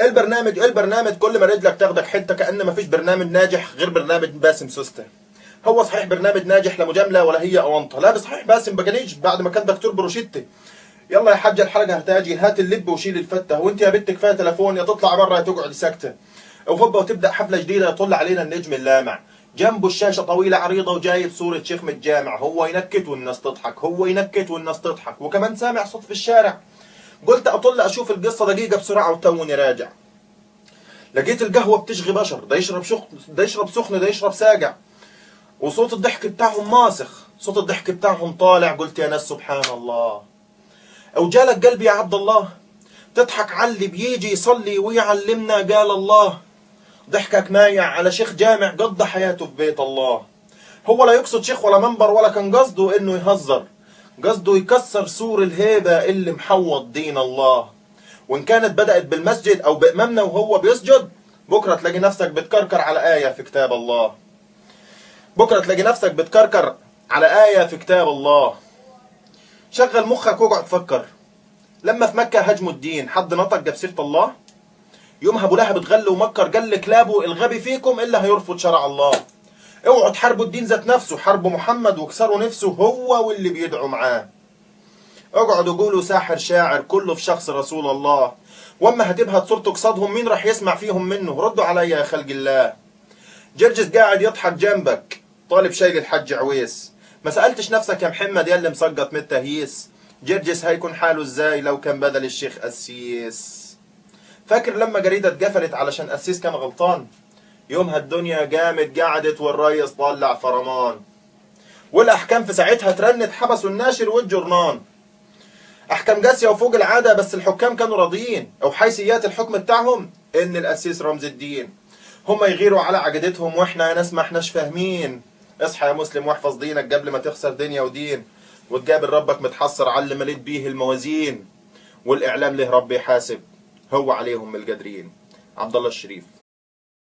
البرنامج كل ما رجلك تاخدك حته، كأن مفيش برنامج ناجح غير برنامج باسم سوسته. هو صحيح برنامج ناجح لا مجامله ولا هي اونطه، لا بصحيح باسم بجانيج بعد ما كان دكتور بروشيتي. يلا يا حاجه الحلقه هتاجي، هات اللب وشيل الفته، وانت يا بنت كفايه تليفون، يا تطلع بره يا تقعد ساكته. وهوبا وتبدا حفله جديده يطل علينا النجم اللامع، جنبه الشاشه طويله عريضه وجايب صوره شيخ من الجامع، هو ينكت والناس تضحك، هو ينكت والناس تضحك، وكمان سامع صوت في الشارع. قلت اطل اشوف القصه دقيقه بسرعه وتوني راجع. لقيت القهوه بتشغي بشر، ده يشرب ده يشرب سخن ده يشرب ساقع، وصوت الضحك بتاعهم ماسخ، صوت الضحك بتاعهم طالع. قلت يا ناس سبحان الله. او جالك قلبي يا عبد الله تضحك على اللي بيجي يصلي ويعلمنا قال الله، ضحكك مايع على شيخ جامع قضى حياته في بيت الله. هو لا يقصد شيخ ولا منبر ولا كان قصده انه يهزر، قصده يكسر سور الهيبة اللي محوط دين الله. وان كانت بدأت بالمسجد او بإمامنا وهو بيسجد، بكرة تلاقي نفسك بتكركر على آية في كتاب الله. بكرة تلاقي نفسك بتكركر على آية في كتاب الله. شغل مخك واقعد فكر، لما في مكة هجموا الدين حد نطق جاب سيرة الله؟ يومها ابو لهب اتغل ومكر قال لكلابه الغبي فيكم الا هيرفض شرع الله. اوعوا تحاربوا الدين ذات نفسه، حاربوا محمد واكسروا نفسه هو واللي بيدعوا معاه. اقعدوا قولوا ساحر شاعر كله في شخص رسول الله، واما هتبهت صورته قصادهم مين راح يسمع فيهم منه؟ ردوا عليا يا خلق الله. جرجس قاعد يضحك جنبك طالب شاي للحج عويس، ما سألتش نفسك يا محمد يا اللي مسقط من التهييس، جرجس هيكون حاله ازاي لو كان بدل الشيخ قسيس؟ فاكر لما جريدة اتقفلت علشان قسيس كان غلطان؟ يومها الدنيا قامت قعدت والريس طلع فرمان، والاحكام في ساعتها ترنت حبسوا الناشر والجرنان. احكام قاسية وفوق العادة بس الحكام كانوا راضيين، او حيثيات الحكم بتاعهم ان القسيس رمز الدين. هم يغيروا على عقيدتهم واحنا يا ناس ما احناش فاهمين. اصحى يا مسلم واحفظ دينك قبل ما تخسر دنيا ودين، وتقابل ربك متحسر على اللي مليت بيه الموازين. والاعلام له رب يحاسب، هو عليهم القادرين. عبد الله الشريف.